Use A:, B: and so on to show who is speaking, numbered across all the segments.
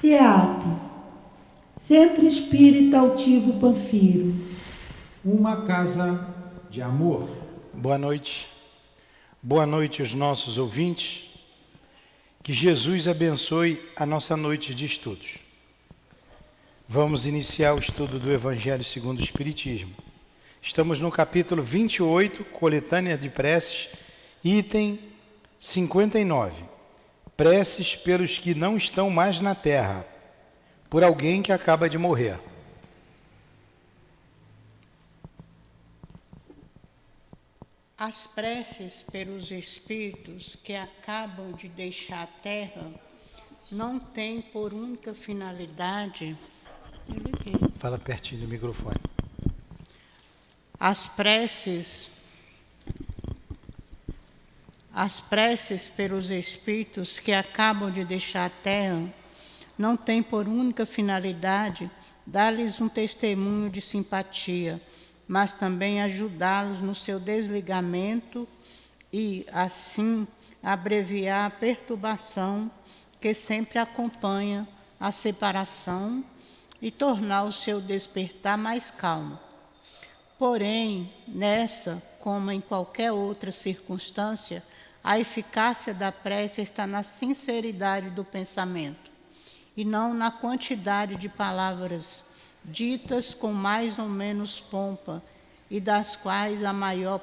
A: CEAP, Centro Espírita Altivo Panfiro.
B: Uma casa de amor.
C: Boa noite. Boa noite aos nossos ouvintes. Que Jesus abençoe a nossa noite de estudos. Vamos iniciar o estudo do Evangelho segundo o Espiritismo. Estamos no capítulo 28, coletânea de preces, item 59. Preces pelos que não estão mais na terra, por alguém que acaba de morrer.
D: As preces pelos espíritos que acabam de deixar a terra não têm por única finalidade...
C: Fala pertinho do microfone.
D: As preces pelos espíritos que acabam de deixar a terra não têm por única finalidade dar-lhes um testemunho de simpatia, mas também ajudá-los no seu desligamento e, assim, abreviar a perturbação que sempre acompanha a separação e tornar o seu despertar mais calmo. Porém, nessa, como em qualquer outra circunstância, a eficácia da prece está na sinceridade do pensamento e não na quantidade de palavras ditas com mais ou menos pompa e das quais a maior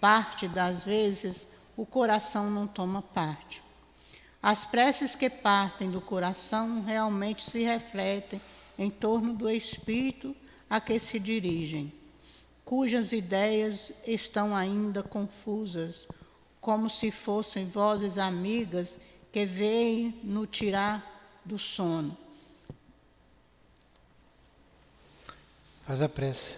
D: parte das vezes o coração não toma parte. As preces que partem do coração realmente se refletem em torno do espírito a que se dirigem, cujas ideias estão ainda confusas, como se fossem vozes amigas que veem no tirar do sono.
C: Faz a prece.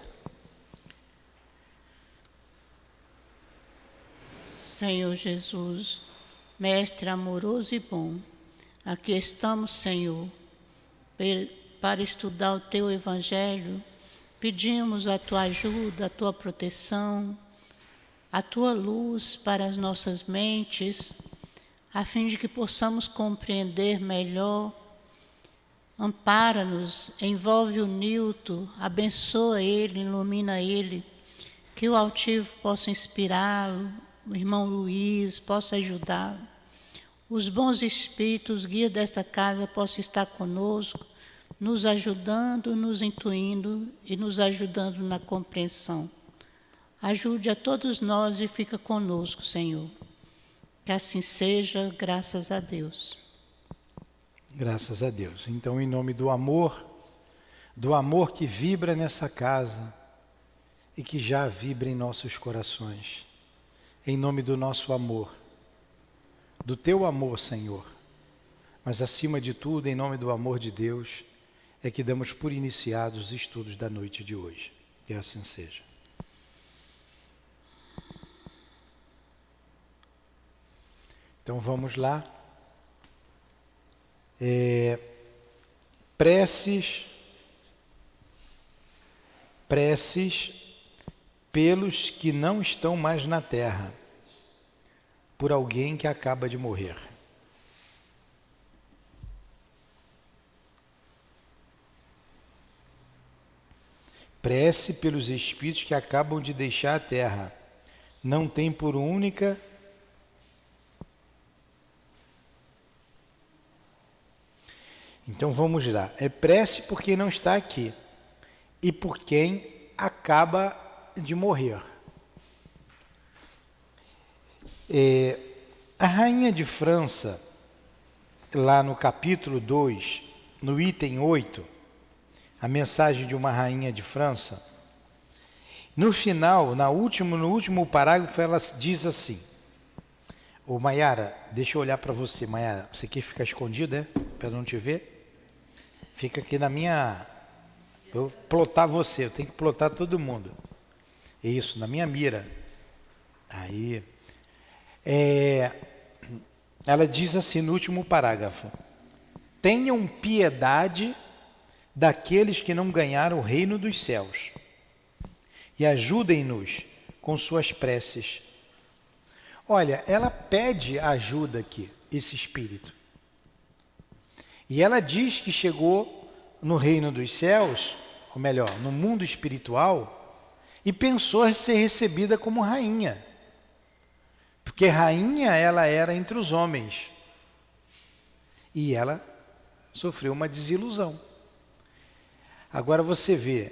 D: Senhor Jesus, Mestre amoroso e bom, aqui estamos, Senhor, para estudar o Teu Evangelho. Pedimos a Tua ajuda, a Tua proteção, a Tua luz para as nossas mentes, a fim de que possamos compreender melhor. Ampara-nos, envolve o Nilton, abençoa ele, ilumina ele, que o altivo possa inspirá-lo, o irmão Luiz possa ajudá-lo. Os bons espíritos, guia desta casa, possam estar conosco, nos ajudando, nos intuindo e nos ajudando na compreensão. Ajude a todos nós e fica conosco, Senhor. Que assim seja, graças a Deus.
C: Graças a Deus. Então, em nome do amor que vibra nessa casa e que já vibra em nossos corações, em nome do nosso amor, do Teu amor, Senhor, mas acima de tudo, em nome do amor de Deus, é que damos por iniciados os estudos da noite de hoje. Que assim seja. Então vamos lá. Preces pelos que não estão mais na terra, por alguém que acaba de morrer. Prece pelos espíritos que acabam de deixar a terra, não tem por única Então vamos lá. É prece por quem não está aqui e por quem acaba de morrer. A rainha de França, lá no capítulo 2, no item 8, a mensagem de uma rainha de França, no final, no último parágrafo, ela diz assim: ô Maiara, deixa eu olhar para você, Maiara, você quer ficar escondida, para não te ver? Fica aqui na minha... Eu plotar você, eu tenho que plotar todo mundo. Isso, na minha mira. Aí... ela diz assim no último parágrafo: tenham piedade daqueles que não ganharam o reino dos céus e ajudem-nos com suas preces. Olha, ela pede ajuda aqui, esse espírito. E ela diz que chegou no reino dos céus, ou melhor, no mundo espiritual, e pensou ser recebida como rainha. Porque rainha ela era entre os homens. E ela sofreu uma desilusão. Agora você vê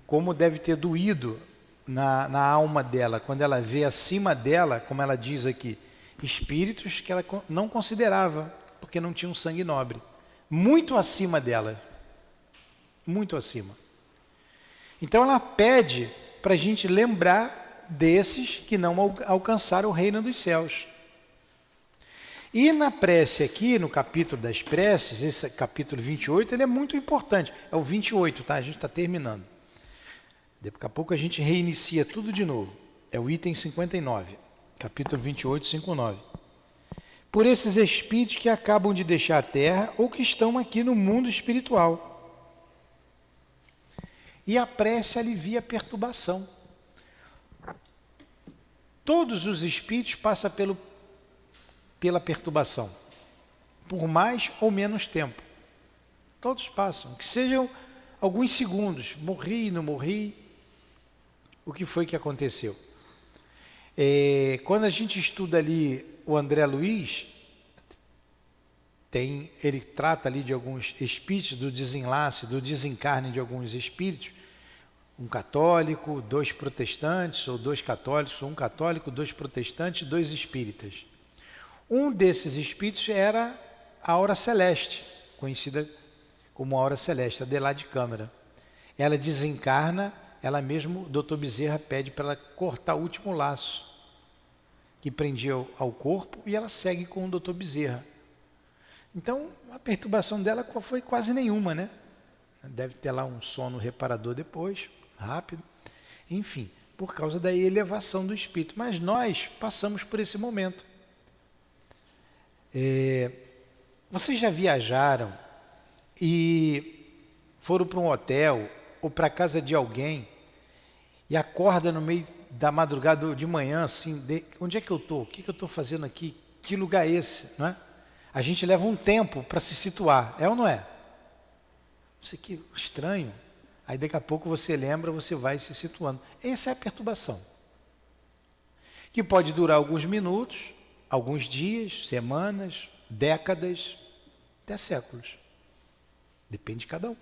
C: como deve ter doído na alma dela, quando ela vê acima dela, como ela diz aqui, espíritos que ela não considerava, porque não tinham sangue nobre. Muito acima dela. Muito acima. Então ela pede para a gente lembrar desses que não alcançaram o reino dos céus. E na prece aqui, no capítulo das preces, esse capítulo 28, ele é muito importante. É o 28, tá? A gente está terminando. Daqui a pouco a gente reinicia tudo de novo. É o item 59, capítulo 28, 59. Por esses espíritos que acabam de deixar a terra ou que estão aqui no mundo espiritual. E a prece alivia a perturbação. Todos os espíritos passam pela perturbação, por mais ou menos tempo. Todos passam, que sejam alguns segundos, morri, não morri, o que foi que aconteceu? Quando a gente estuda ali o André Luiz, ele trata ali de alguns espíritos, do desenlace, do desencarne de alguns espíritos, um católico, 2 protestantes, ou 2 católicos, ou um católico, 2 protestantes, 2 espíritas. Um desses espíritos era a Aura Celeste, conhecida como Aura Celeste, Adelaide Câmara. Ela desencarna, ela mesmo, o Dr. Bezerra pede para ela cortar o último laço que prendia ao corpo e ela segue com o Dr. Bezerra. Então, a perturbação dela foi quase nenhuma, né? Deve ter lá um sono reparador depois, rápido. Enfim, por causa da elevação do espírito. Mas nós passamos por esse momento. Vocês já viajaram e foram para um hotel ou para a casa de alguém e acorda no meio da madrugada de manhã assim, onde é que eu estou? O que eu estou fazendo aqui? Que lugar é esse? Não é? A gente leva um tempo para se situar, é ou não é? Isso aqui é estranho. Aí daqui a pouco você lembra, você vai se situando. Essa é a perturbação. Que pode durar alguns minutos, alguns dias, semanas, décadas, até séculos. Depende de cada um.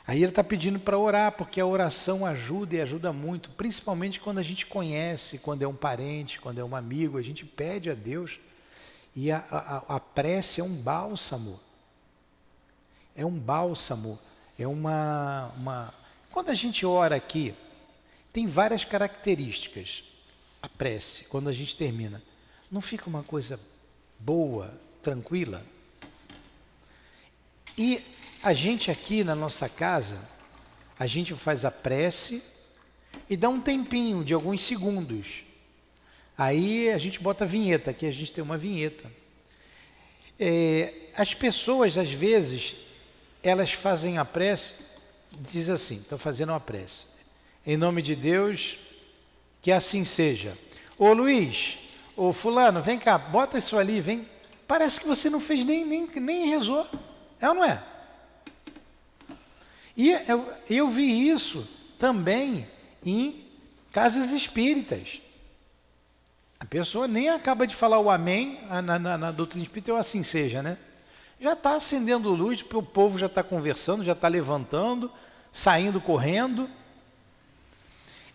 C: Aí ele está pedindo para orar, porque a oração ajuda e ajuda muito, principalmente quando a gente conhece, quando é um parente, quando é um amigo, a gente pede a Deus. E a prece é um bálsamo. É um bálsamo. É uma... Quando a gente ora aqui, tem várias características. A prece, quando a gente termina, não fica uma coisa boa, tranquila? E a gente aqui na nossa casa, a gente faz a prece e dá um tempinho de alguns segundos. Aí a gente bota a vinheta, aqui a gente tem uma vinheta. As pessoas, às vezes, elas fazem a prece, diz assim, estou fazendo uma prece. Em nome de Deus, que assim seja. Ô Luiz, ô fulano, vem cá, bota isso ali, vem. Parece que você não fez nem rezou. É ou não é? E eu vi isso também em casas espíritas. A pessoa nem acaba de falar o amém, na doutrina espírita é o assim seja, né? Já está acendendo luz, porque o povo já está conversando, já está levantando, saindo correndo.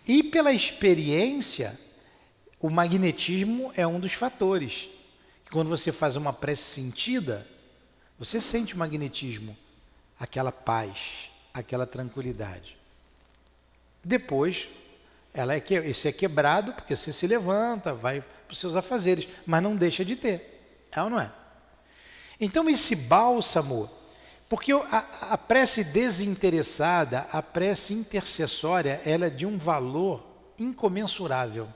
C: E pela experiência, o magnetismo é um dos fatores. Quando você faz uma prece sentida, você sente o magnetismo, aquela paz, aquela tranquilidade. Depois, isso é quebrado, porque você se levanta, vai para os seus afazeres, mas não deixa de ter. É ou não é? Então esse bálsamo, porque a prece desinteressada, a prece intercessória, ela é de um valor incomensurável.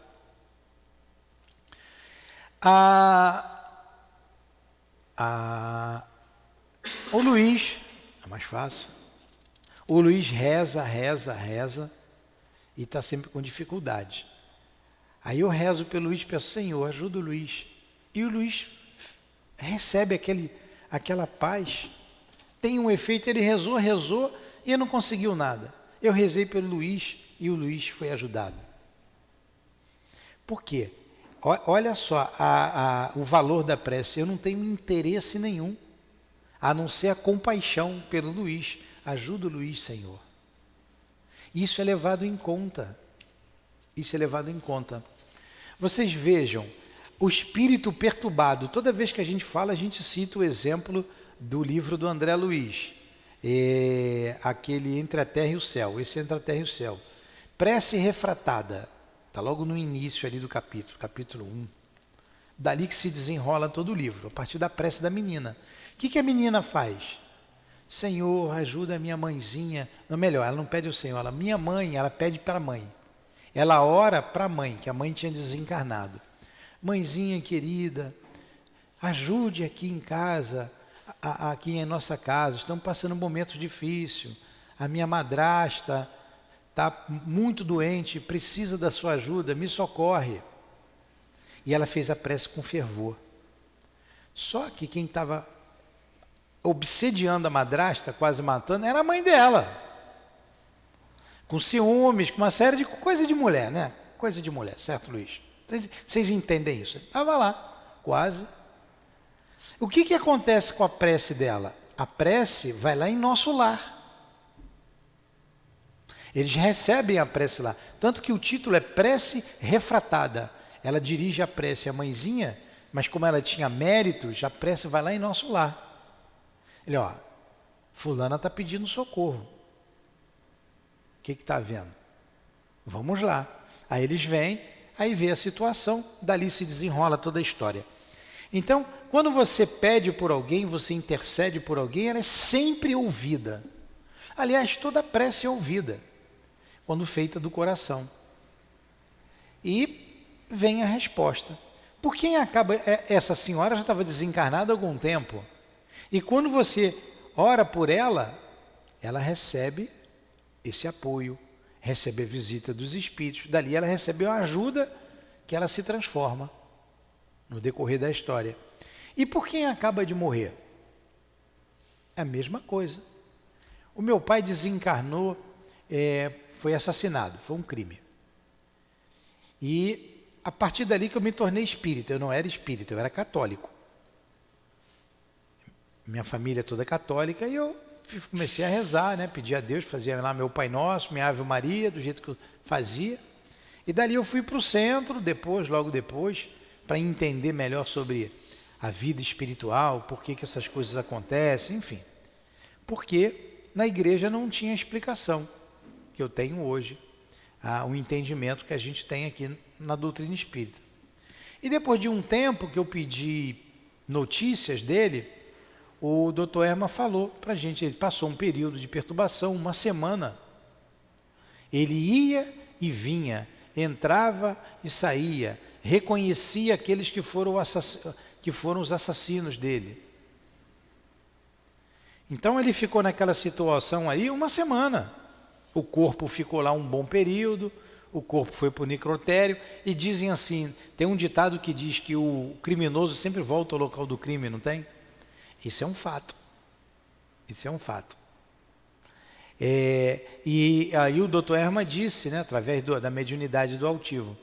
C: O Luiz, é mais fácil, o Luiz reza e está sempre com dificuldade. Aí eu rezo pelo Luiz e peço, Senhor, ajuda o Luiz. E o Luiz recebe aquela paz. Tem um efeito, ele rezou e não conseguiu nada. Eu rezei pelo Luiz e o Luiz foi ajudado. Por quê? Olha só o valor da prece. Eu não tenho interesse nenhum, a não ser a compaixão pelo Luiz. Ajuda o Luiz, Senhor. Isso é levado em conta. Isso é levado em conta. Vocês vejam, o espírito perturbado, toda vez que a gente fala, a gente cita o exemplo do livro do André Luiz, aquele Entre a Terra e o Céu, esse Entre a Terra e o Céu. Prece refratada, está logo no início ali do capítulo 1. Dali que se desenrola todo o livro, a partir da prece da menina. O que a menina faz? Senhor, ajuda a minha mãezinha. Não, melhor, ela não pede ao Senhor, minha mãe, ela pede para a mãe. Ela ora para a mãe, que a mãe tinha desencarnado. Mãezinha querida, ajude aqui em casa, aqui em nossa casa, estamos passando um momento difícil. A minha madrasta está muito doente, precisa da sua ajuda, me socorre. E ela fez a prece com fervor. Só que quem estava obsediando a madrasta, quase matando, era a mãe dela. Com ciúmes, com uma série de coisa de mulher, né? Coisa de mulher, certo, Luiz? Vocês entendem isso? Estava lá, quase. O que acontece com a prece dela? A prece vai lá em nosso lar. Eles recebem a prece lá. Tanto que o título é Prece Refratada. Ela dirige a prece à mãezinha, mas como ela tinha méritos, a prece vai lá em nosso lar. Ele, fulana está pedindo socorro. O que está vendo? Vamos lá. Aí eles vêm, aí vê a situação, dali se desenrola toda a história. Então, quando você pede por alguém, você intercede por alguém, ela é sempre ouvida. Aliás, toda prece é ouvida, quando feita do coração. E vem a resposta. Por quem acaba? Essa senhora já estava desencarnada há algum tempo. E quando você ora por ela, ela recebe esse apoio, recebe a visita dos espíritos. Dali ela recebe uma ajuda que ela se transforma no decorrer da história. E por quem acaba de morrer? É a mesma coisa. O meu pai desencarnou, foi assassinado, foi um crime. E a partir dali que eu me tornei espírita. Eu não era espírita, eu era católico. Minha família toda católica, e eu comecei a rezar, né? Pedir a Deus, fazia lá meu Pai Nosso, minha Ave Maria, do jeito que eu fazia. E dali eu fui para o centro, logo depois, para entender melhor sobre a vida espiritual, por que essas coisas acontecem, enfim. Porque na igreja não tinha explicação que eu tenho hoje, o entendimento que a gente tem aqui na doutrina espírita. E depois de um tempo que eu pedi notícias dele, o Dr. Herman falou para a gente, ele passou um período de perturbação, uma semana. Ele ia e vinha, entrava e saía, reconhecia aqueles que foram os assassinos dele. Então ele ficou naquela situação aí uma semana. O corpo ficou lá um bom período, o corpo foi para o necrotério, e dizem assim, tem um ditado que diz que o criminoso sempre volta ao local do crime, não tem? Isso é um fato. Isso é um fato. E aí o Dr. Herman disse, né, através da mediunidade do altivo,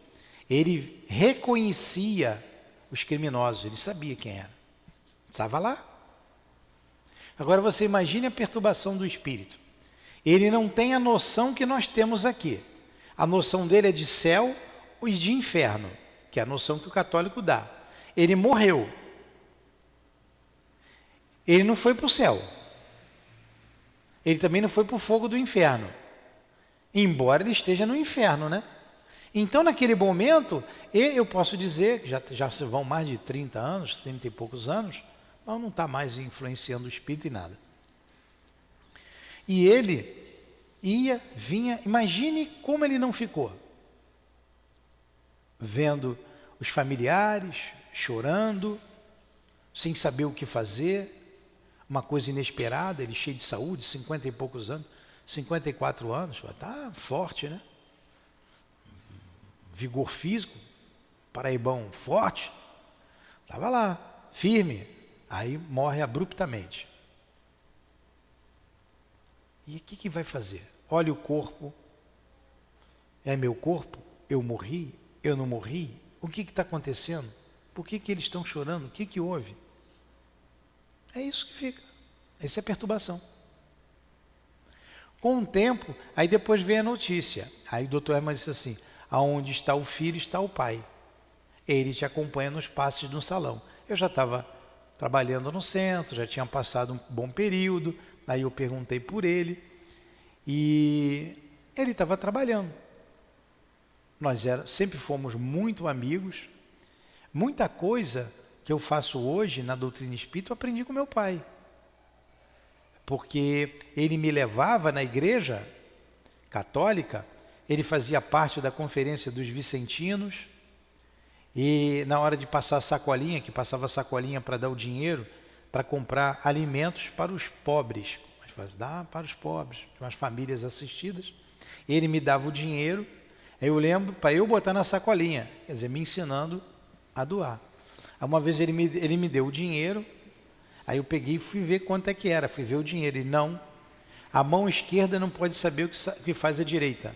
C: ele reconhecia os criminosos, ele sabia quem era. Estava lá. Agora você imagine a perturbação do espírito. Ele não tem a noção que nós temos aqui. A noção dele é de céu e de inferno, que é a noção que o católico dá. Ele morreu. Ele não foi para o céu. Ele também não foi para o fogo do inferno. Embora ele esteja no inferno, né? Então, naquele momento, eu posso dizer, que já se vão mais de 30 anos, 30 e poucos anos, mas não está mais influenciando o espírito em nada. E ele ia, vinha, imagine como ele não ficou. Vendo os familiares chorando, sem saber o que fazer, uma coisa inesperada, ele cheio de saúde, 50 e poucos anos, 54 anos, está forte, né? Vigor físico, paraibão forte, estava lá, firme, Aí morre abruptamente. E o que vai fazer? Olha o corpo. É meu corpo? Eu morri? Eu não morri? O que está acontecendo? Por que eles estão chorando? O que houve? É isso que fica. Essa é a perturbação. Com o tempo, aí depois vem a notícia. Aí o doutor Herman disse assim: aonde está o filho, está o pai. Ele te acompanha nos passos no salão. Eu já estava trabalhando no centro, já tinha passado um bom período. Aí eu perguntei por ele e ele estava trabalhando. Nós sempre fomos muito amigos. Muita coisa que eu faço hoje na doutrina espírita eu aprendi com meu pai. Porque ele me levava na igreja católica, ele fazia parte da conferência dos vicentinos, e na hora de passar a sacolinha, que passava a sacolinha para dar o dinheiro, para comprar alimentos para os pobres, dá para os pobres, as famílias assistidas, ele me dava o dinheiro, eu lembro, para eu botar na sacolinha, quer dizer, me ensinando a doar. Uma vez ele me deu o dinheiro, aí eu peguei e fui ver quanto é que era, fui ver o dinheiro, e não, a mão esquerda não pode saber o que faz a direita,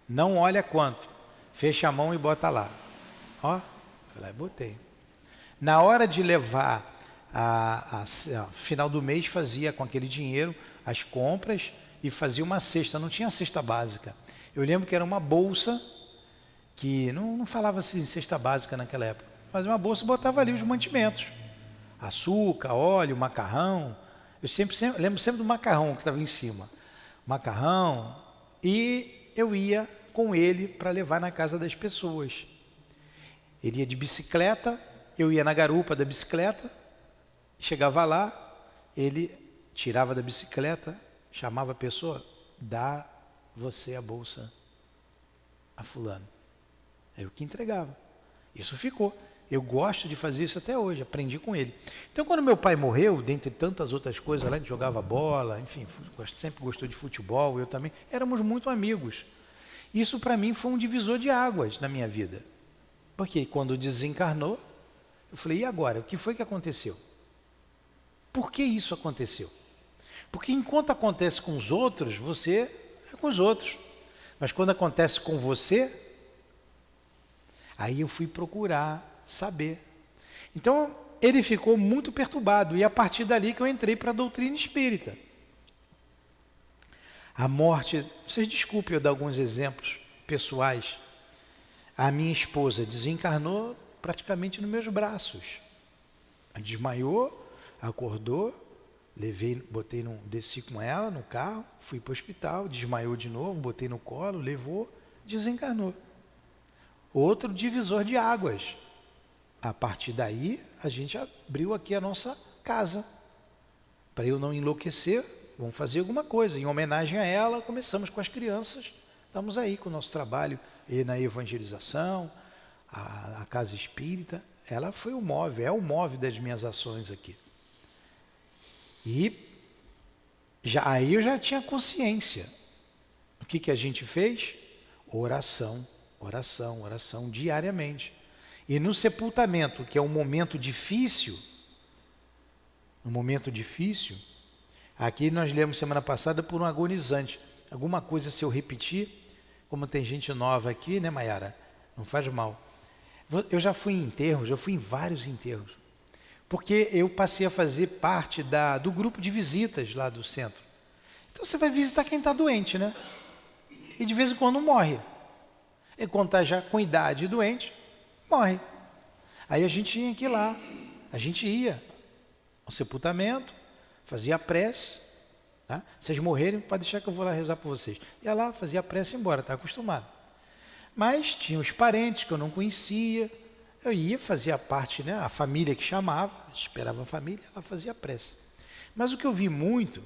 C: não olha quanto, fecha a mão e bota lá, ó, fui lá e botei. Na hora de levar, final do mês fazia com aquele dinheiro as compras e fazia uma cesta, não tinha cesta básica. Eu lembro que era uma bolsa, que não falava assim cesta básica naquela época, fazia uma bolsa e botava ali os mantimentos, açúcar, óleo, macarrão. Eu lembro sempre do macarrão que estava em cima, macarrão, e eu ia com ele para levar na casa das pessoas. Ele ia de bicicleta, eu ia na garupa da bicicleta, chegava lá, ele tirava da bicicleta, chamava a pessoa, dá você a bolsa a fulano. É eu que entregava. Isso ficou. Eu gosto de fazer isso até hoje, aprendi com ele. Então, quando meu pai morreu, dentre tantas outras coisas, lá a gente jogava bola, enfim, sempre gostou de futebol, eu também, éramos muito amigos. Isso para mim foi um divisor de águas na minha vida. Porque quando desencarnou, eu falei, e agora? O que foi que aconteceu? Por que isso aconteceu? Porque enquanto acontece com os outros, você é com os outros. Mas quando acontece com você, aí eu fui procurar saber. Então, ele ficou muito perturbado. E a partir dali que eu entrei para a doutrina espírita. A morte, vocês desculpem eu dar alguns exemplos pessoais. A minha esposa desencarnou praticamente nos meus braços. Desmaiou, acordou, desci com ela no carro, fui para o hospital, desmaiou de novo, botei no colo, levou, desencarnou. Outro divisor de águas. A partir daí, a gente abriu aqui a nossa casa. Para eu não enlouquecer, vamos fazer alguma coisa. Em homenagem a ela, começamos com as crianças, estamos aí com o nosso trabalho e na evangelização, a casa espírita. Ela foi o móvel, é o móvel das minhas ações aqui. E aí eu já tinha consciência. O que a gente fez? Oração, oração, oração diariamente. E no sepultamento, que é um momento difícil, aqui nós lemos semana passada por um agonizante. Alguma coisa se eu repetir, como tem gente nova aqui, né, Maiara? Não faz mal. Eu já fui em enterros, eu fui em vários enterros. Porque eu passei a fazer parte do grupo de visitas lá do centro. Então você vai visitar quem está doente, né? E de vez em quando morre. E quando está já com idade doente, morre. Aí a gente tinha que ir lá. A gente ia ao sepultamento, fazia a prece. Tá? Vocês morrerem, pode deixar que eu vou lá rezar por vocês. Ia lá, fazia a prece e ia embora, estava acostumado. Mas tinha os parentes que eu não conhecia. Eu ia, fazia parte, né, a família que chamava, esperava a família, ela fazia a prece. Mas o que eu vi muito,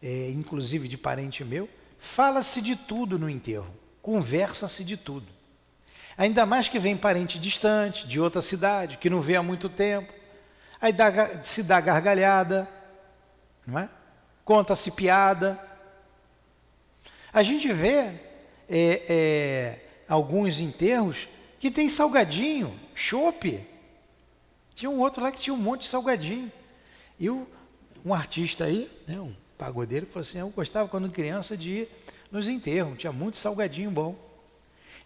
C: inclusive de parente meu, fala-se de tudo no enterro, conversa-se de tudo. Ainda mais que vem parente distante, de outra cidade, que não vê há muito tempo, aí se dá gargalhada, não é? Conta-se piada. A gente vê alguns enterros que tem salgadinho, chope. Tinha um outro lá que tinha um monte de salgadinho. Um artista aí, né, um pagodeiro, falou assim, eu gostava quando criança de ir nos enterros, tinha muito salgadinho bom.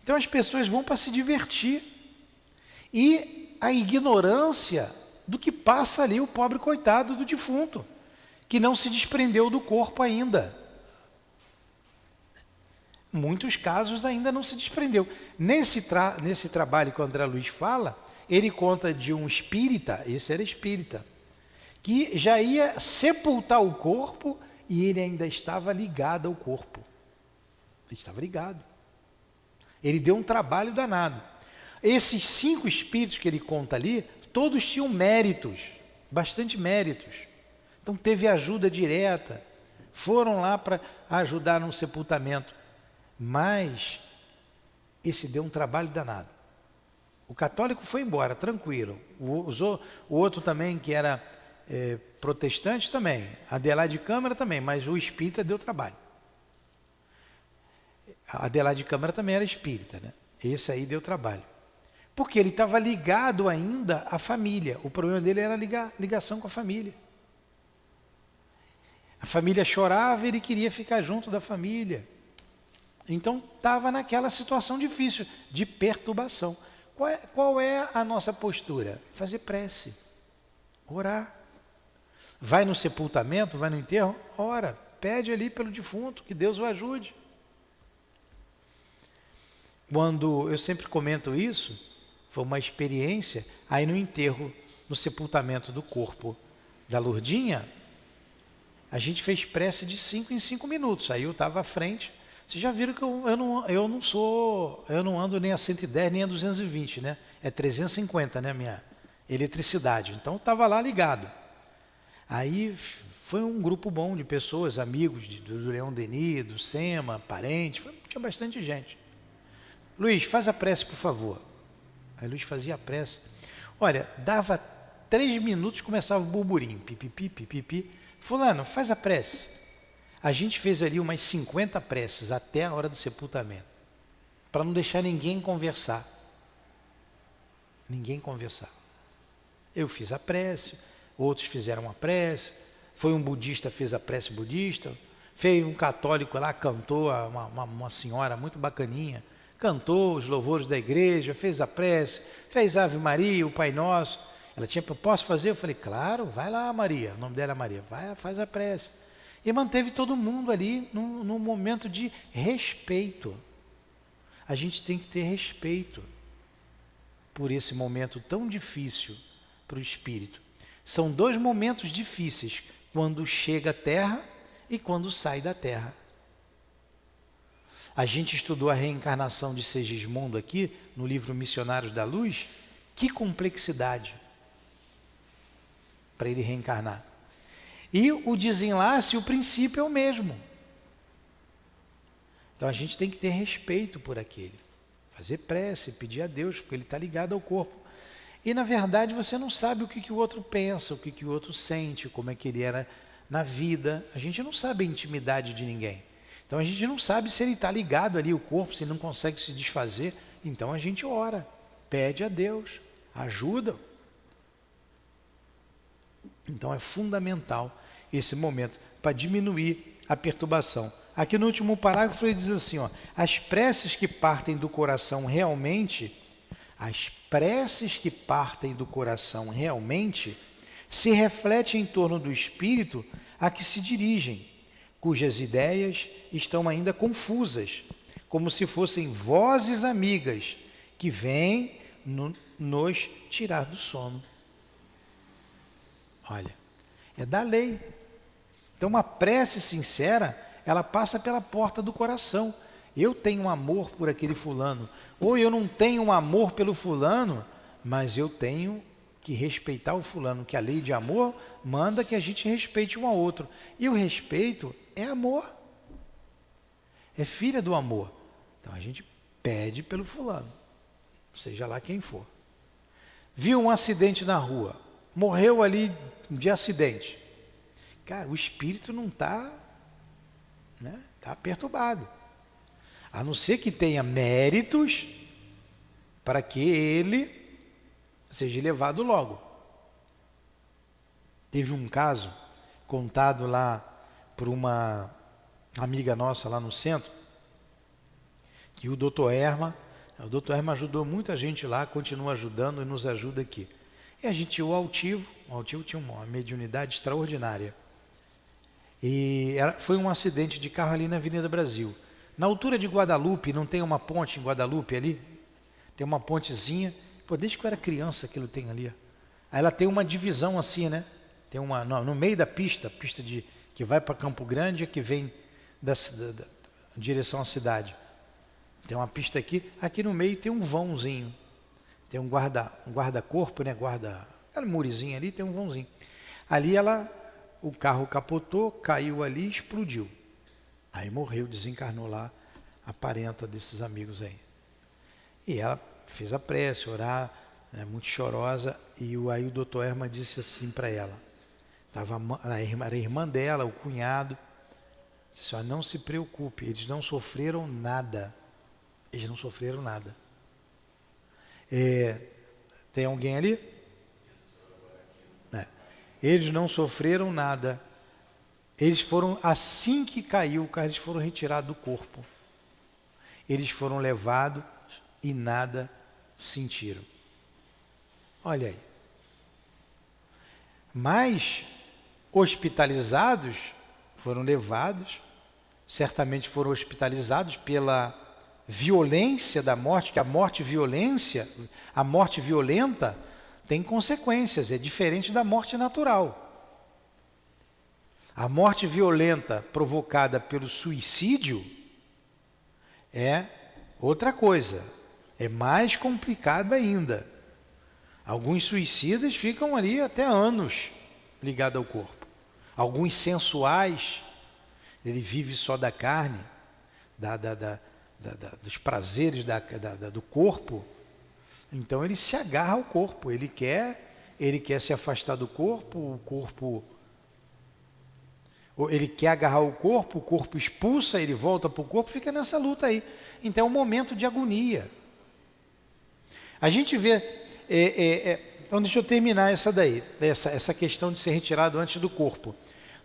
C: Então as pessoas vão para se divertir. E a ignorância do que passa ali o pobre coitado do defunto, que não se desprendeu do corpo ainda. Muitos casos ainda não se desprendeu. Nesse trabalho que o André Luiz fala, ele conta de um espírita, esse era espírita, que já ia sepultar o corpo e ele ainda estava ligado ao corpo. Ele estava ligado. Ele deu um trabalho danado. Esses 5 espíritos que ele conta ali, todos tinham méritos, bastante méritos. Então teve ajuda direta, foram lá para ajudar no sepultamento. Mas esse deu um trabalho danado. O católico foi embora, tranquilo. O outro também, que era protestante também, Adelaide Câmara também, mas o espírita deu trabalho. A Adelaide Câmara também era espírita, né? Esse aí deu trabalho. Porque ele estava ligado ainda à família. O problema dele era ligação com a família. A família chorava e ele queria ficar junto da família. Então estava naquela situação difícil, de perturbação. Qual é a nossa postura? Fazer prece, orar. Vai no sepultamento, vai no enterro, ora, pede ali pelo defunto, que Deus o ajude. Quando eu sempre comento isso, foi uma experiência, aí no enterro, no sepultamento do corpo da Lourdinha, a gente fez prece de 5 em 5 minutos, aí eu estava à frente. Vocês já viram que eu não ando nem a 110 nem a 220, né? É 350, né, minha eletricidade. Então eu estava lá ligado. Aí foi um grupo bom de pessoas, amigos do Leão Denis, do Sema, parentes, tinha bastante gente. Luiz, faz a prece, por favor. Aí Luiz fazia a prece. Olha, dava 3 minutos, começava o burburinho. Pipipi, pipipi. Fulano, faz a prece. A gente fez ali umas 50 preces até a hora do sepultamento. Para não deixar ninguém conversar. Ninguém conversar. Eu fiz a prece, outros fizeram a prece. Foi um budista, fez a prece budista. Fez um católico lá, cantou, uma senhora muito bacaninha. Cantou os louvores da igreja, fez a prece, fez a Ave Maria, o Pai Nosso. Ela tinha, posso fazer? Eu falei, claro, vai lá, Maria. O nome dela é Maria. Vai, faz a prece. E manteve todo mundo ali num momento de respeito. A gente tem que ter respeito por esse momento tão difícil para o espírito. São 2 momentos difíceis, quando chega à Terra e quando sai da Terra. A gente estudou a reencarnação de Segismundo aqui, no livro Missionários da Luz. Que complexidade para ele reencarnar. E o desenlace, o princípio é o mesmo. Então a gente tem que ter respeito por aquele. Fazer prece, pedir a Deus, porque ele está ligado ao corpo. E na verdade você não sabe o que o outro pensa, o que o outro sente, como é que ele era na vida. A gente não sabe a intimidade de ninguém. Então a gente não sabe se ele está ligado ali, o corpo, se ele não consegue se desfazer. Então a gente ora, pede a Deus, ajuda. Então é fundamental esse momento para diminuir a perturbação. Aqui no último parágrafo ele diz assim, ó, as preces que partem do coração realmente se refletem em torno do espírito a que se dirigem, cujas ideias estão ainda confusas, como se fossem vozes amigas que vêm nos tirar do sono. Olha, é da lei. Então uma prece sincera, ela passa pela porta do coração. Eu tenho amor por aquele fulano, ou eu não tenho um amor pelo fulano, mas eu tenho que respeitar o fulano, que a lei de amor manda que a gente respeite um ao outro. E o respeito é amor. É filha do amor. Então a gente pede pelo fulano, seja lá quem for. Viu um acidente na rua, morreu ali de acidente. Cara, o espírito não está, né, tá perturbado. A não ser que tenha méritos para que ele seja levado logo. Teve um caso contado lá por uma amiga nossa lá no centro, que o doutor Erma ajudou muita gente lá, continua ajudando e nos ajuda aqui. E a gente, o Altivo tinha uma mediunidade extraordinária. E foi um acidente de carro ali na Avenida Brasil. Na altura de Guadalupe, não tem uma ponte em Guadalupe ali? Tem uma pontezinha. Pô, desde que eu era criança aquilo tem ali. Aí ela tem uma divisão assim, né? Tem uma no meio da pista que vai para Campo Grande e que vem da direção à cidade. Tem uma pista aqui no meio tem um vãozinho. Tem um guarda-corpo, né? Aquela murezinha ali tem um vãozinho. Ali o carro capotou, caiu ali e explodiu. Aí morreu, desencarnou lá a parenta desses amigos aí. E ela fez a prece, orar, né, muito chorosa, e aí o doutor Erma disse assim para ela, era a irmã dela, o cunhado, disse, ó, não se preocupe, eles não sofreram nada. Eles não sofreram nada. Tem alguém ali? Eles não sofreram nada. Eles foram, assim que caiu o carro, eles foram retirados do corpo. Eles foram levados e nada sentiram. Olha aí. Mas, hospitalizados, foram levados, certamente foram hospitalizados pela violência da morte, que a morte violenta tem consequências, é diferente da morte natural. A morte violenta provocada pelo suicídio é outra coisa, é mais complicado ainda. Alguns suicidas ficam ali até anos ligados ao corpo. Alguns sensuais, ele vive só da carne, dos prazeres do corpo. Então ele se agarra ao corpo, ele quer se afastar do corpo, ele quer agarrar o corpo expulsa, ele volta para o corpo, fica nessa luta aí. Então é um momento de agonia. A gente vê, então deixa eu terminar essa questão de ser retirado antes do corpo.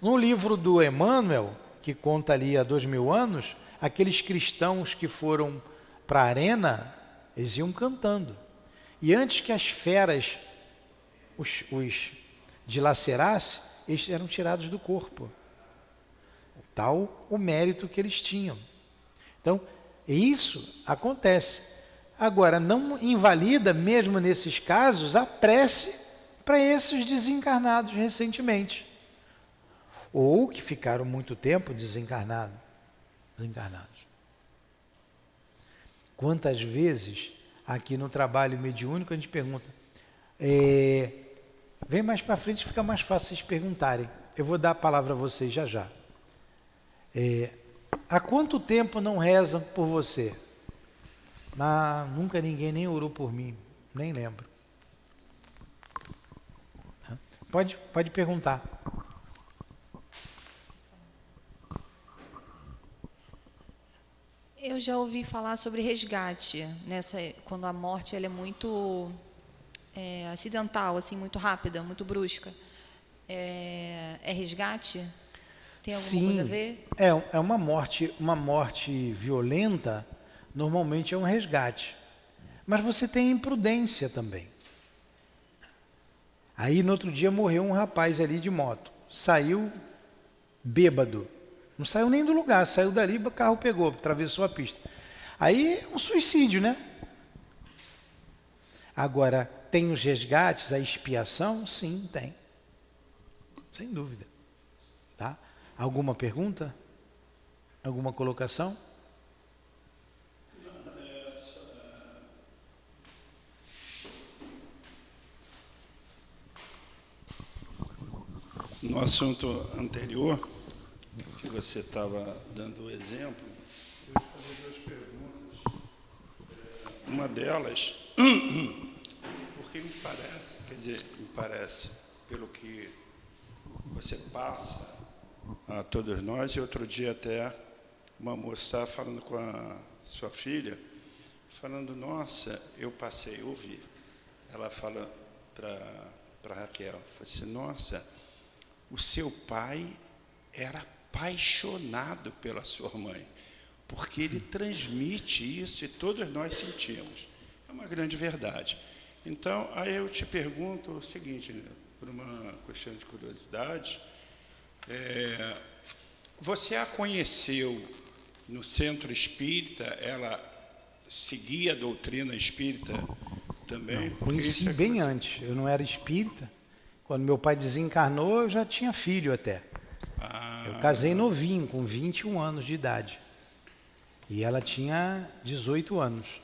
C: No livro do Emmanuel, que conta ali há 2000 anos, aqueles cristãos que foram para a arena, eles iam cantando. E antes que as feras os dilacerassem, eles eram tirados do corpo. Tal o mérito que eles tinham. Então, isso acontece. Agora, não invalida, mesmo nesses casos, a prece para esses desencarnados recentemente. Ou que ficaram muito tempo desencarnados. Quantas vezes, aqui no trabalho mediúnico, a gente pergunta, vem mais para frente, fica mais fácil vocês perguntarem. Eu vou dar a palavra a vocês já. Há quanto tempo não rezam por você? Nunca ninguém nem orou por mim, nem lembro. Pode perguntar.
E: Eu já ouvi falar sobre resgate, quando a morte ela é muito acidental, assim, muito rápida, muito brusca. É resgate? Tem alguma coisa a ver?
C: É uma morte violenta, normalmente é um resgate. Mas você tem imprudência também. Aí no outro dia morreu um rapaz ali de moto, saiu bêbado. Não saiu nem do lugar, saiu dali, o carro pegou, atravessou a pista. Aí é um suicídio, né? Agora, tem os resgates, a expiação? Sim, tem. Sem dúvida. Tá? Alguma pergunta? Alguma colocação?
F: No assunto anterior, que você estava dando o exemplo, eu vou fazer duas perguntas. Uma delas, porque me parece, pelo que você passa a todos nós, e outro dia até uma moça estava falando com a sua filha, falando, nossa, eu passei a ouvir. Ela fala para Raquel, falou assim, nossa, o seu pai era apaixonado pela sua mãe, porque ele transmite isso e todos nós sentimos. É uma grande verdade. Então, aí eu te pergunto o seguinte, né, por uma questão de curiosidade, você a conheceu no centro espírita? Ela seguia a doutrina espírita também?
C: Conheci bem antes. Eu não era espírita. Quando meu pai desencarnou, eu já tinha filho até. Eu casei novinho, com 21 anos de idade. E ela tinha 18 anos.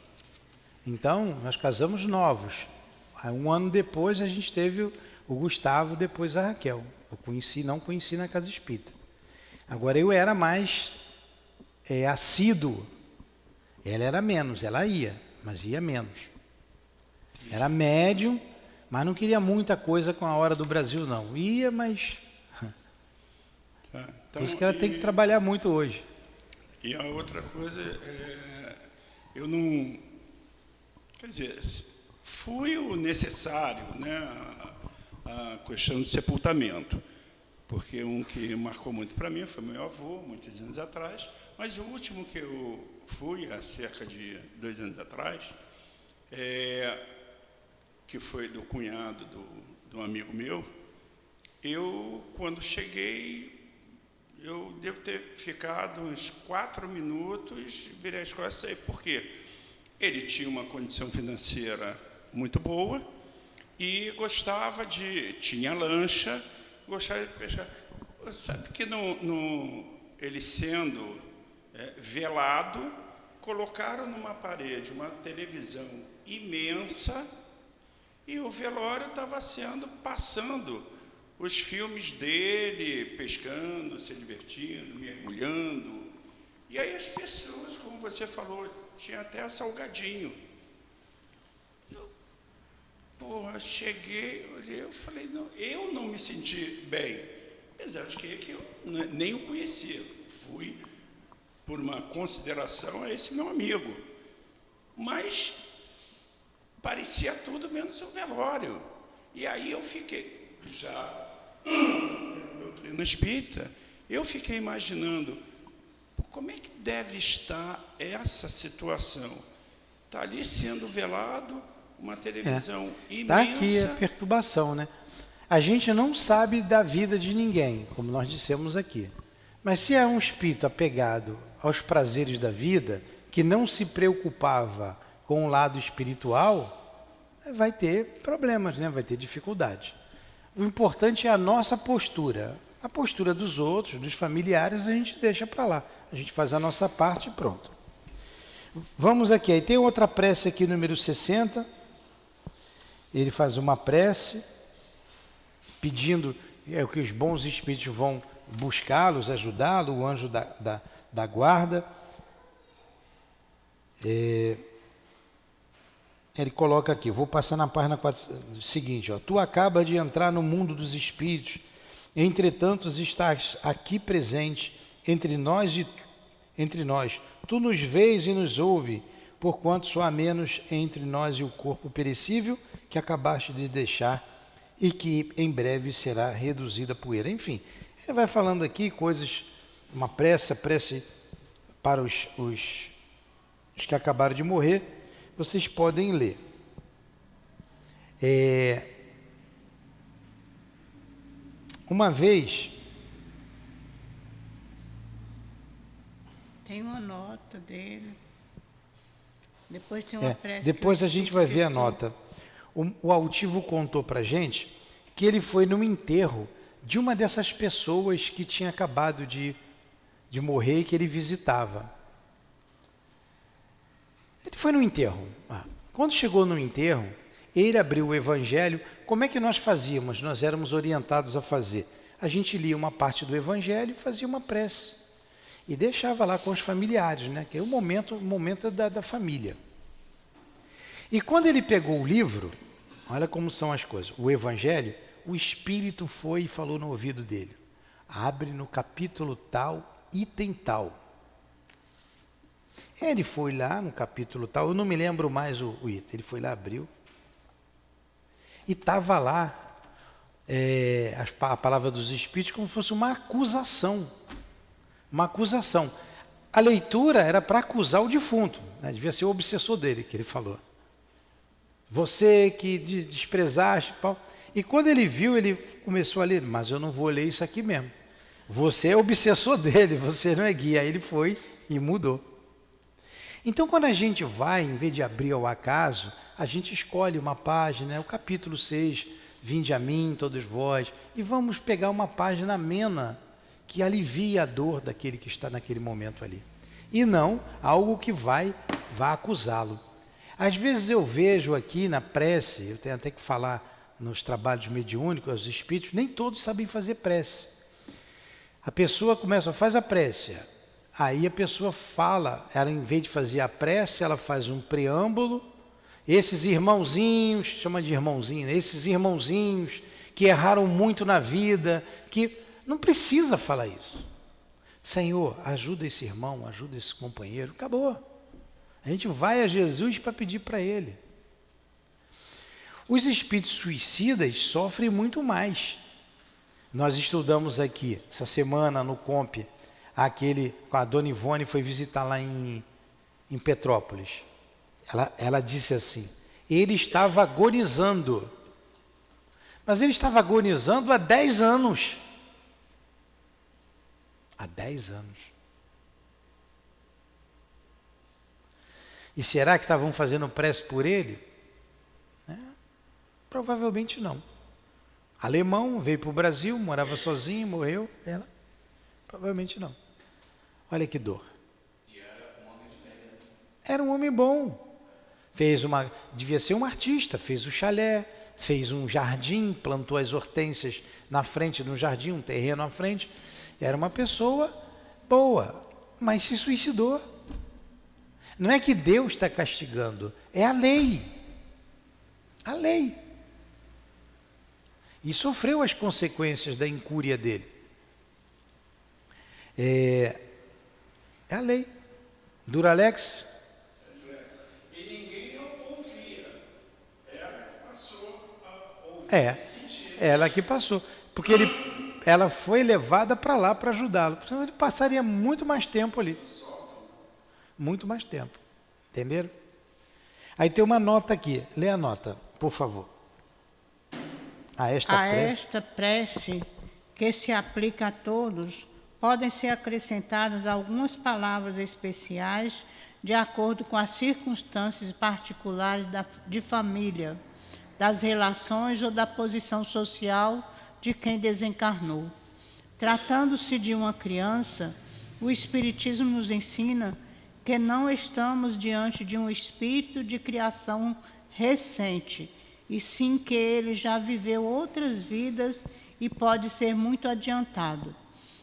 C: Então, nós casamos novos. Aí, um ano depois, a gente teve o Gustavo, depois a Raquel. Eu não conheci na casa espírita. Agora, eu era mais assíduo. Ela era menos, ela ia, mas ia menos. Era médium, mas não queria muita coisa com a Hora do Brasil, não. Ia, mas...
F: Então,
C: por isso que ela tem que trabalhar muito hoje.
F: E a outra coisa, eu não... Quer dizer, fui o necessário, né, a questão do sepultamento, porque um que marcou muito para mim foi meu avô, muitos anos atrás, mas o último que eu fui, há cerca de 2 anos atrás, que foi do cunhado de um amigo meu, eu, quando cheguei, eu devo ter ficado uns 4 minutos, virei as costas e saí. Por quê? Ele tinha uma condição financeira muito boa e tinha lancha, gostava de pescar. Sabe que ele sendo velado, colocaram numa parede uma televisão imensa e o velório estava passando os filmes dele, pescando, se divertindo, mergulhando. E aí as pessoas, como você falou, tinha até salgadinho. Cheguei, olhei, eu falei, não, eu não me senti bem. Apesar de que eu nem o conhecia. Fui por uma consideração a esse meu amigo. Mas parecia tudo menos o velório. E aí eu fiquei, já na doutrina espírita, eu fiquei imaginando como é que deve estar essa situação. Está ali sendo velado, uma televisão imensa.
C: Está aqui a perturbação, né? A gente não sabe da vida de ninguém, como nós dissemos aqui. Mas se é um espírito apegado aos prazeres da vida, que não se preocupava com o lado espiritual, vai ter problemas, né? Vai ter dificuldade. O importante é a nossa postura. A postura dos outros, dos familiares, a gente deixa para lá. A gente faz a nossa parte e pronto. Vamos aqui. Aí tem outra prece aqui, número 60. Ele faz uma prece pedindo que os bons espíritos vão buscá-los, ajudá-lo, o anjo da guarda. Ele coloca aqui, vou passar na página 4, seguinte, tu acabas de entrar no mundo dos espíritos, entretanto estás aqui presente entre nós, tu nos vês e nos ouve, porquanto só há menos entre nós e o corpo perecível que acabaste de deixar e que em breve será reduzida a poeira. Enfim, ele vai falando aqui coisas, uma prece para os que acabaram de morrer, vocês podem ler. Uma vez...
D: Tem uma nota dele. Depois tem uma prece.
C: Depois a gente vai ver a nota. O altivo contou para a gente que ele foi num enterro de uma dessas pessoas que tinha acabado de morrer e que ele visitava. Ele foi no enterro. Quando chegou no enterro, ele abriu o Evangelho. Como é que nós fazíamos? Nós éramos orientados a fazer. A gente lia uma parte do Evangelho e fazia uma prece. E deixava lá com os familiares, né? Que é o momento da família. E quando ele pegou o livro, olha como são as coisas. O Evangelho, o Espírito foi e falou no ouvido dele. Abre no capítulo tal, item tal. Ele foi lá no capítulo tal, eu não me lembro mais o item. Ele foi lá, abriu. E estava lá, a palavra dos Espíritos como se fosse uma acusação. Uma acusação. A leitura era para acusar o defunto, né? Devia ser o obsessor dele, que ele falou. Você que desprezaste, Paulo. E quando ele viu, ele começou a ler, mas eu não vou ler isso aqui mesmo. Você é o obsessor dele, você não é guia. Aí ele foi e mudou. Então, quando a gente vai, em vez de abrir ao acaso, a gente escolhe uma página, o capítulo 6, vinde a mim, todos vós, e vamos pegar uma página amena, que alivia a dor daquele que está naquele momento ali. E não algo que vá acusá-lo. Às vezes eu vejo aqui na prece, eu tenho até que falar nos trabalhos mediúnicos, os espíritos, nem todos sabem fazer prece. A pessoa começa, faz a prece, aí a pessoa fala, ela em vez de fazer a prece, ela faz um preâmbulo. Esses irmãozinhos, chama de irmãozinho, né? Esses irmãozinhos que erraram muito na vida, que não precisa falar isso. Senhor, ajuda esse irmão, ajuda esse companheiro, acabou. A gente vai a Jesus para pedir para ele. Os espíritos suicidas sofrem muito mais. Nós estudamos aqui, essa semana no COMP, com a Dona Ivone foi visitar lá em Petrópolis. Ela disse assim, ele estava agonizando. Mas ele estava agonizando há 10 anos. Há 10 anos. E será que estavam fazendo prece por ele? Provavelmente não. Alemão, veio para o Brasil, morava sozinho, morreu. Ela? Provavelmente não. Olha que dor. E era um homem de fé. Era um homem bom. Devia ser um artista, fez o chalé, fez um jardim, plantou as hortênsias na frente de um jardim, um terreno à frente. Era uma pessoa boa, mas se suicidou. Não é que Deus está castigando, é a lei. A lei. E sofreu as consequências da incúria dele. É a lei. Duralex.
F: E ninguém ouvia. Ela que passou a ouvir.
C: Ela que passou. Porque ela foi levada para lá para ajudá-lo. Senão ele passaria muito mais tempo ali. Muito mais tempo. Entenderam? Aí tem uma nota aqui. Lê a nota, por favor. A esta
D: prece, que se aplica a todos, podem ser acrescentadas algumas palavras especiais de acordo com as circunstâncias particulares de família, das relações ou da posição social de quem desencarnou. Tratando-se de uma criança, o Espiritismo nos ensina que não estamos diante de um espírito de criação recente, e sim que ele já viveu outras vidas e pode ser muito adiantado.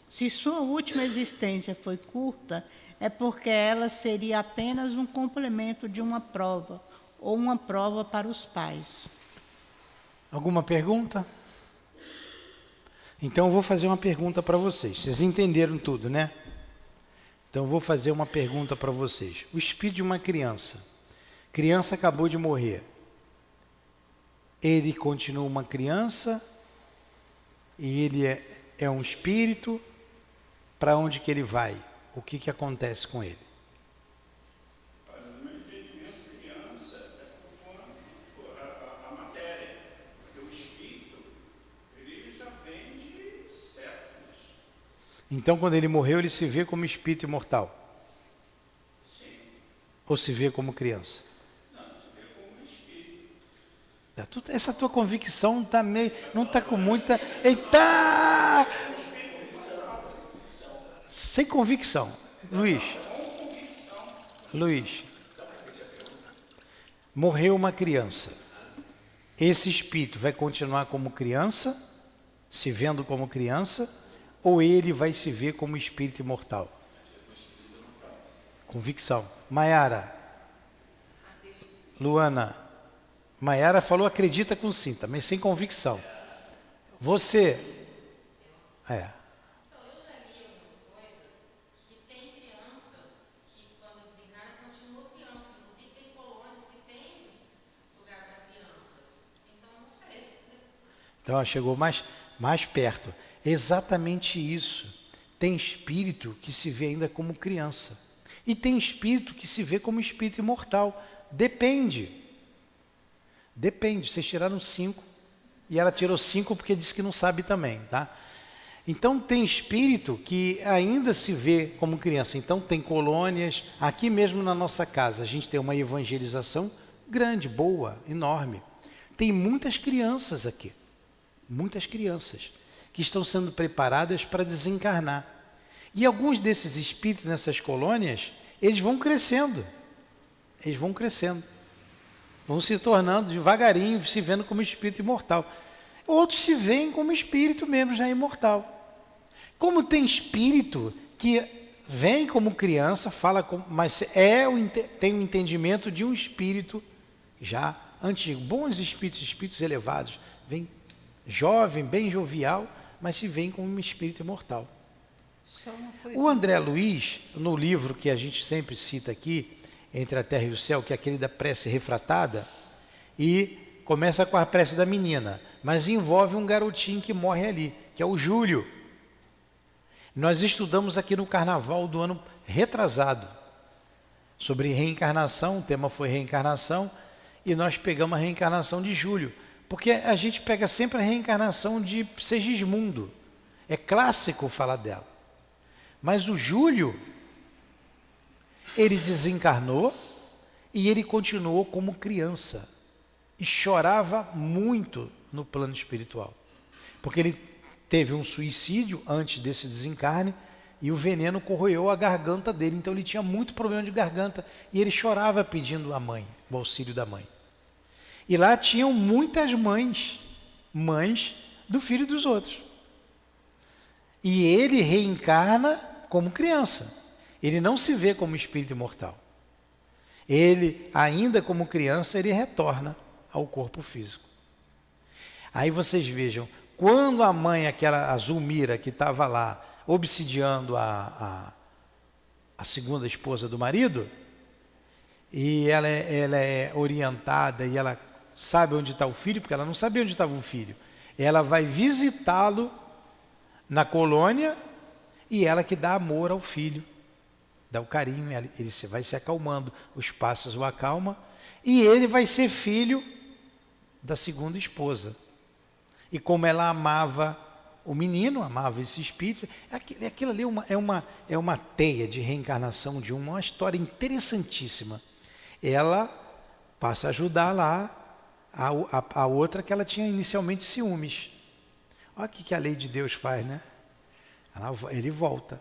D: Se sua última existência foi curta, é porque ela seria apenas um complemento de uma prova, ou uma prova para os pais.
C: Alguma pergunta? Então eu vou fazer uma pergunta para vocês. Vocês entenderam tudo, né? Então eu vou fazer uma pergunta para vocês. O espírito de uma criança. Criança acabou de morrer. Ele continua uma criança e ele é um espírito. Para onde que ele vai? O que que acontece com ele?
F: No meu entendimento, criança é a matéria, porque o espírito, ele já vem de séculos.
C: Então, quando ele morreu, ele se vê como espírito imortal?
F: Sim.
C: Ou se vê como criança?
F: Não, se vê como espírito.
C: Essa tua convicção tá meio, não está com muita... Eita! Sem convicção. Luiz. Morreu uma criança. Esse espírito vai continuar como criança, se vendo como criança, ou ele vai se ver como espírito imortal? Convicção. Maiara. Luana. Maiara falou acredita com sim, também sem convicção. Você.
G: Então, eu já li algumas coisas que tem criança que, quando desencarna, continua criança. Inclusive, tem colônias que tem lugar para crianças. Então, não sei.
C: Então ela chegou mais perto. Exatamente isso. Tem espírito que se vê ainda como criança. E tem espírito que se vê como espírito imortal. Depende. Depende. Vocês tiraram 5 e ela tirou 5 porque disse que não sabe também, tá? Então tem espírito que ainda se vê como criança. Então tem colônias. Aqui mesmo na nossa casa a gente tem uma evangelização grande, boa, enorme. Tem muitas crianças aqui. Muitas crianças que estão sendo preparadas para desencarnar. E alguns desses espíritos nessas colônias, eles vão crescendo. Eles vão crescendo. Vão se tornando devagarinho, se vendo como espírito imortal. Outros se veem como espírito mesmo, já imortal. Como tem espírito que vem como criança, mas tem um entendimento de um espírito já antigo. Bons espíritos elevados. Vem jovem, bem jovial, mas se vem como um espírito imortal. O André Luiz, no livro que a gente sempre cita aqui, Entre a Terra e o Céu, que é aquele da prece refratada, e começa com a prece da menina, mas envolve um garotinho que morre ali, que é o Júlio. Nós estudamos aqui no carnaval do ano retrasado, sobre reencarnação, o tema foi reencarnação, e nós pegamos a reencarnação de Júlio, porque a gente pega sempre a reencarnação de Segismundo, é clássico falar dela. Mas o Júlio, ele desencarnou e ele continuou como criança, e chorava muito no plano espiritual, porque ele teve um suicídio antes desse desencarne e o veneno corroeu a garganta dele, então ele tinha muito problema de garganta e ele chorava pedindo a mãe, o auxílio da mãe. E lá tinham muitas mães do filho dos outros. E ele reencarna como criança, ele não se vê como espírito imortal. Ele, ainda como criança, ele retorna ao corpo físico. Aí vocês vejam, quando a mãe, aquela Zulmira, que estava lá obsidiando a segunda esposa do marido, e ela é orientada e ela sabe onde está o filho, porque ela não sabia onde estava o filho. Ela vai visitá-lo na colônia e ela que dá amor ao filho, dá o carinho, ele vai se acalmando, os passos o acalmam, e ele vai ser filho da segunda esposa. E como ela amava o menino, amava esse espírito, aquilo ali é uma teia de reencarnação de uma história interessantíssima. Ela passa a ajudar lá a outra que ela tinha inicialmente ciúmes. Olha o que a lei de Deus faz, né? Ele volta.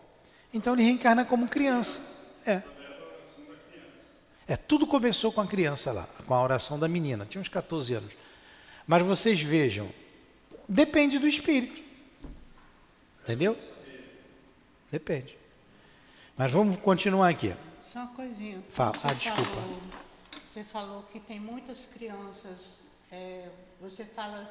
C: Então ele reencarna como criança. Tudo começou com a criança lá, com a oração da menina, tinha uns 14 anos. Mas vocês vejam, depende do espírito. Entendeu? Depende. Mas vamos continuar aqui.
D: Só uma coisinha.
C: Fala. Desculpa.
D: Você falou que tem muitas crianças. Você fala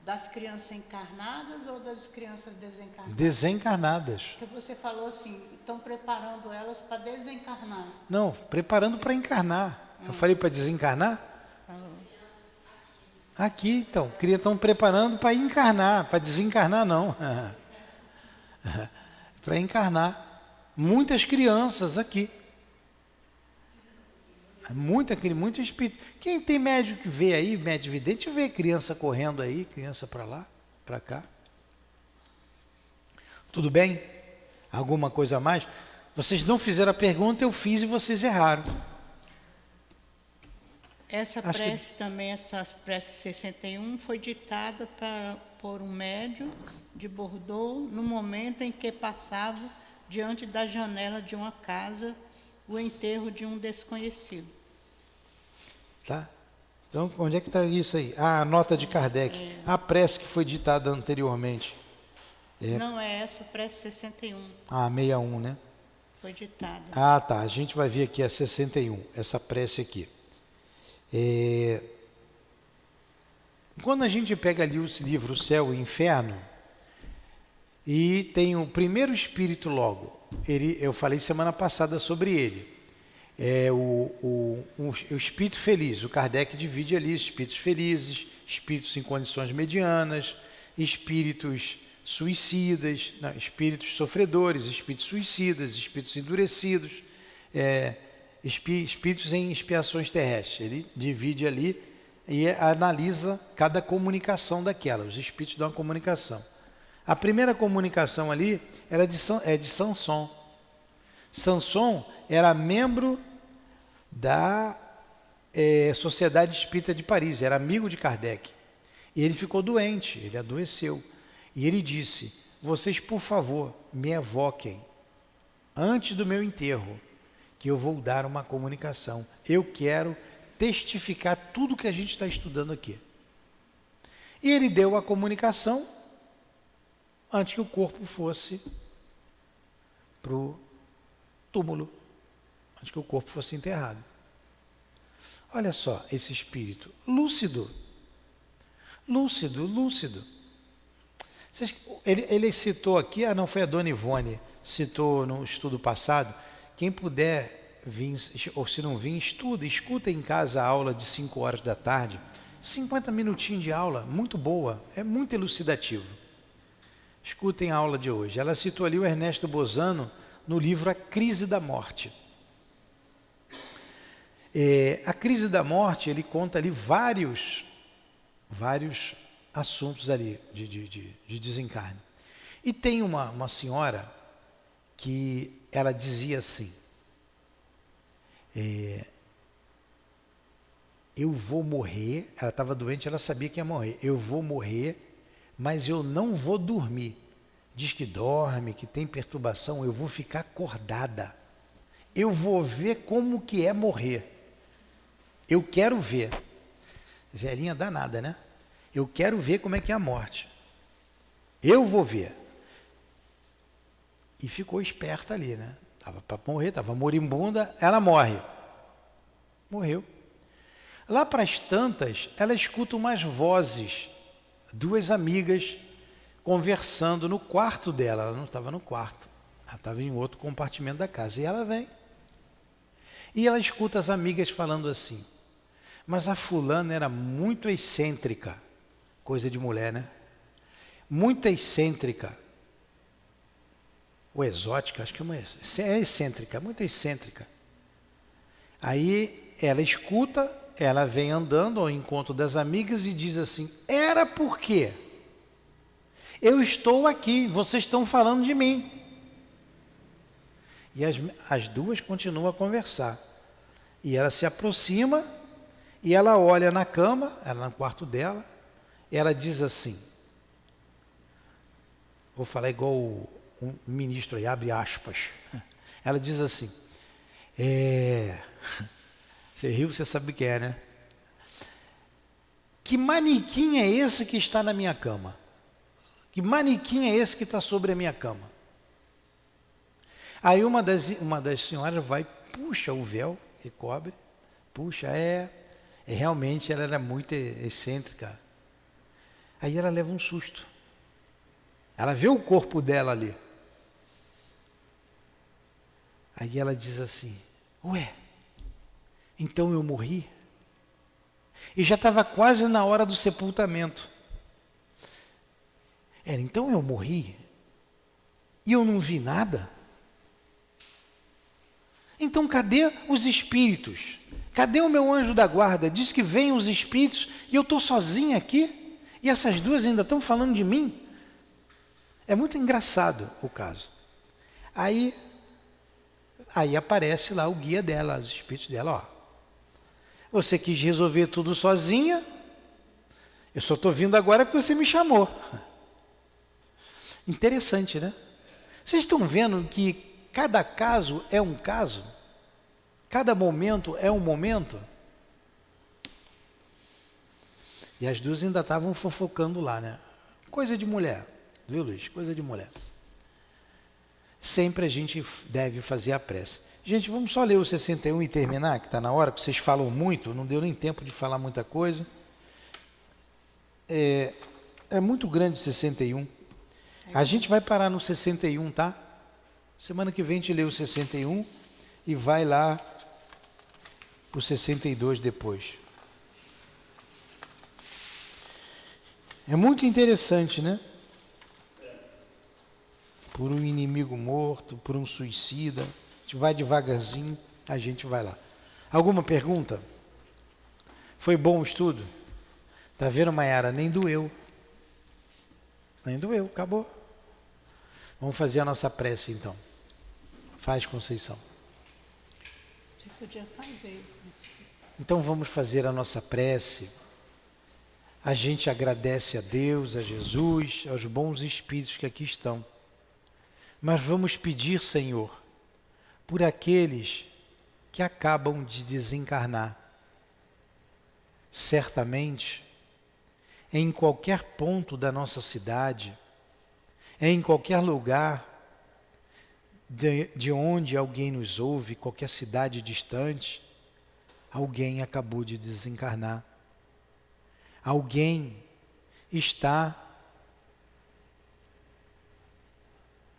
D: das crianças encarnadas ou das crianças desencarnadas?
C: Desencarnadas.
D: Porque você falou assim, estão preparando elas para desencarnar.
C: Não, preparando para encarnar. Eu falei para desencarnar? Aqui, então. Estão preparando para encarnar, para desencarnar não. Para encarnar. Muitas crianças aqui. Muito espírito. Quem tem médico que vê aí, médico vidente, vê criança correndo aí, criança para lá, para cá. Tudo bem? Alguma coisa a mais? Vocês não fizeram a pergunta, eu fiz e vocês erraram.
D: Essa prece também, essa prece 61, foi ditada por um médium de Bordeaux no momento em que passava diante da janela de uma casa o enterro de um desconhecido.
C: Tá? Então, onde é que está isso aí? A nota de Kardec. A prece que foi ditada anteriormente.
D: Não, é essa prece 61.
C: 61, né?
D: Foi ditada.
C: Tá. A gente vai ver aqui a 61, essa prece aqui. Quando a gente pega ali os livros Céu e Inferno, e tem o primeiro espírito logo, eu falei semana passada sobre ele, o espírito feliz. O Kardec divide ali espíritos felizes, espíritos em condições medianas, espíritos suicidas, não, espíritos sofredores, espíritos suicidas, espíritos endurecidos, espíritos em expiações terrestres. Ele divide ali e analisa cada comunicação daquela. Os espíritos dão uma comunicação. A primeira comunicação ali era de Sanson. Sanson era membro da Sociedade Espírita de Paris, era amigo de Kardec. E ele ficou doente, ele adoeceu. E ele disse: vocês, por favor, me evoquem antes do meu enterro, que eu vou dar uma comunicação. Eu quero testificar tudo que a gente está estudando aqui. E ele deu a comunicação antes que o corpo fosse para o túmulo, antes que o corpo fosse enterrado. Olha só esse espírito lúcido. Ele citou aqui, não foi a Dona Ivone, citou no estudo passado. Quem puder vir, ou se não vir, escuta em casa a aula de 5 horas da tarde, 50 minutinhos de aula, muito boa, é muito elucidativo. Escutem a aula de hoje. Ela citou ali o Ernesto Bozano no livro A Crise da Morte. A Crise da Morte, ele conta ali vários assuntos ali de desencarne. E tem uma senhora que ela dizia assim: eu vou morrer. Ela estava doente, ela sabia que ia morrer. Eu vou morrer, mas eu não vou dormir. Diz que dorme, que tem perturbação. Eu vou ficar acordada. Eu vou ver como que é morrer. Eu quero ver. Velhinha danada, né? Eu quero ver como é que é a morte. Eu vou ver. E ficou esperta ali, né? Estava para morrer, estava moribunda, ela morre. Morreu. Lá para as tantas, ela escuta umas vozes, 2 amigas conversando no quarto dela. Ela não estava no quarto, ela estava em outro compartimento da casa. E ela vem. E ela escuta as amigas falando assim: mas a fulana era muito excêntrica. Coisa de mulher, né? Muito excêntrica. Ou exótica, acho que é excêntrica, muito excêntrica. Aí ela escuta, ela vem andando ao encontro das amigas e diz assim: era por quê? Eu estou aqui, vocês estão falando de mim. E as duas continuam a conversar. E ela se aproxima e ela olha na cama, ela no quarto dela, ela diz assim, vou falar igual um ministro aí, abre aspas. Ela diz assim: você riu, você sabe o que é, né? Que manequim é esse que está na minha cama? Que manequim é esse que está sobre a minha cama? Aí uma das senhoras vai, puxa o véu que cobre, puxa, realmente ela era muito excêntrica. Aí ela leva um susto. Ela vê o corpo dela ali. Aí ela diz assim: ué, então eu morri? E já estava quase na hora do sepultamento. Então eu morri? E eu não vi nada? Então cadê os espíritos? Cadê o meu anjo da guarda? Diz que vem os espíritos e eu estou sozinha aqui? E essas duas ainda estão falando de mim? É muito engraçado o caso. Aí aparece lá o guia dela, os espíritos dela: você quis resolver tudo sozinha, eu só estou vindo agora porque você me chamou. Interessante, né? Vocês estão vendo que cada caso é um caso? Cada momento é um momento? E as duas ainda estavam fofocando lá, né? Coisa de mulher, viu, Luiz? Coisa de mulher. Sempre a gente deve fazer a prece. Gente, vamos só ler o 61 e terminar, que está na hora, porque vocês falam muito, não deu nem tempo de falar muita coisa. É muito grande o 61. A gente vai parar no 61, tá? Semana que vem a gente lê o 61 e vai lá para o 62 depois. É muito interessante, né? Por um inimigo morto, por um suicida. A gente vai devagarzinho, a gente vai lá. Alguma pergunta? Foi bom o estudo? Tá vendo, Maiara? Nem doeu. Nem doeu, acabou. Vamos fazer a nossa prece então. Faz, Conceição.
D: Você podia fazer.
C: Então vamos fazer a nossa prece. A gente agradece a Deus, a Jesus, aos bons espíritos que aqui estão. Mas vamos pedir, Senhor, por aqueles que acabam de desencarnar. Certamente, em qualquer ponto da nossa cidade, em qualquer lugar de onde alguém nos ouve, qualquer cidade distante, alguém acabou de desencarnar. Alguém está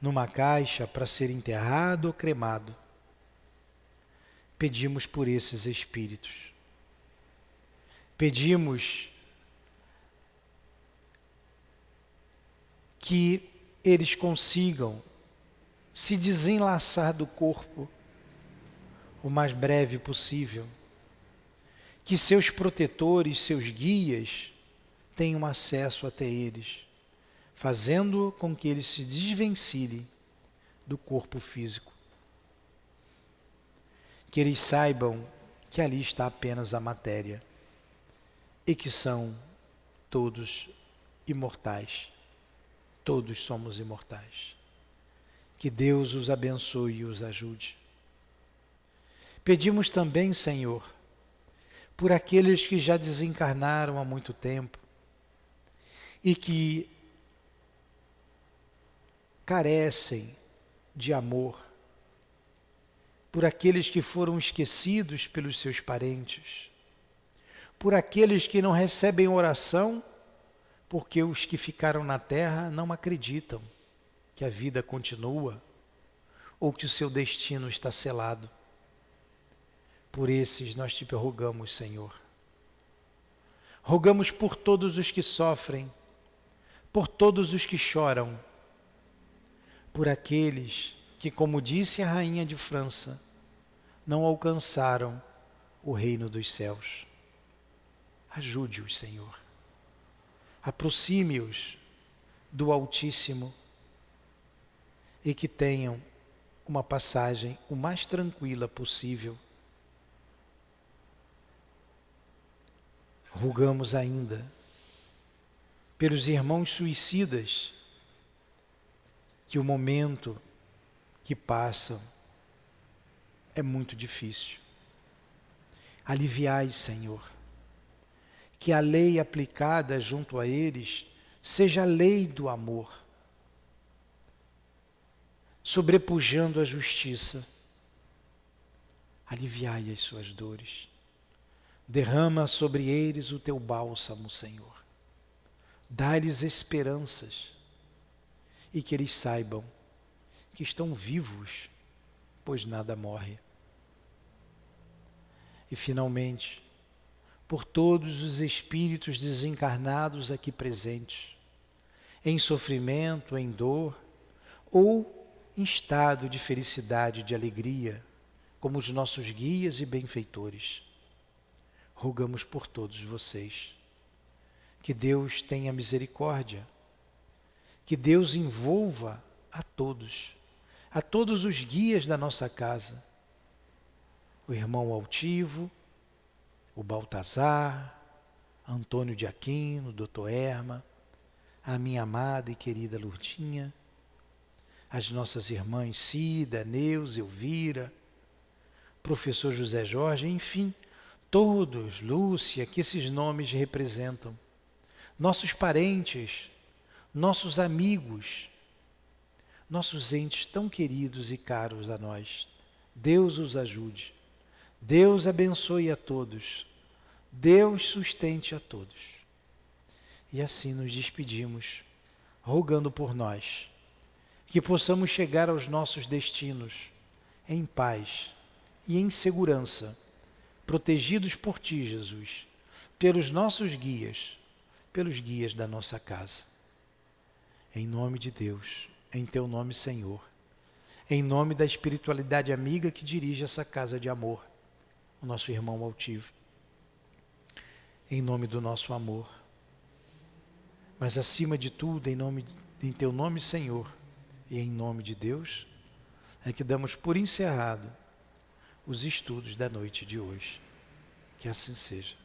C: numa caixa para ser enterrado ou cremado. Pedimos por esses espíritos. Pedimos que eles consigam se desenlaçar do corpo o mais breve possível. Que seus protetores, seus guias, tenham acesso até eles, fazendo com que eles se desvencilhem do corpo físico. Que eles saibam que ali está apenas a matéria e que são todos imortais. Todos somos imortais. Que Deus os abençoe e os ajude. Pedimos também, Senhor, por aqueles que já desencarnaram há muito tempo e que carecem de amor, por aqueles que foram esquecidos pelos seus parentes, por aqueles que não recebem oração, porque os que ficaram na terra não acreditam que a vida continua ou que o seu destino está selado. Por esses nós te rogamos, Senhor. Rogamos por todos os que sofrem, por todos os que choram, por aqueles que, como disse a rainha de França, não alcançaram o reino dos céus. Ajude-os, Senhor. Aproxime-os do Altíssimo e que tenham uma passagem o mais tranquila possível. Rogamos ainda pelos irmãos suicidas que o momento que passam é muito difícil. Aliviai, Senhor, que a lei aplicada junto a eles seja a lei do amor, sobrepujando a justiça. Aliviai as suas dores. Derrama sobre eles o teu bálsamo, Senhor. Dá-lhes esperanças e que eles saibam que estão vivos, pois nada morre. E finalmente, por todos os espíritos desencarnados aqui presentes, em sofrimento, em dor ou em estado de felicidade, de alegria, como os nossos guias e benfeitores. Rogamos por todos vocês. Que Deus tenha misericórdia. Que Deus envolva a todos os guias da nossa casa. O irmão Altivo, o Baltazar, Antônio de Aquino, Dr. Erma, a minha amada e querida Lourdinha, as nossas irmãs Cida, Neuza, Elvira, professor José Jorge, enfim, todos, Lúcia, que esses nomes representam, nossos parentes, nossos amigos, nossos entes tão queridos e caros a nós. Deus os ajude, Deus abençoe a todos, Deus sustente a todos. E assim nos despedimos, rogando por nós, que possamos chegar aos nossos destinos em paz e em segurança, protegidos por Ti, Jesus, pelos nossos guias, pelos guias da nossa casa. Em nome de Deus, em teu nome, Senhor, em nome da espiritualidade amiga que dirige essa casa de amor, o nosso irmão altivo, em nome do nosso amor, mas acima de tudo, em teu nome, Senhor, e em nome de Deus, é que damos por encerrado os estudos da noite de hoje. Que assim seja.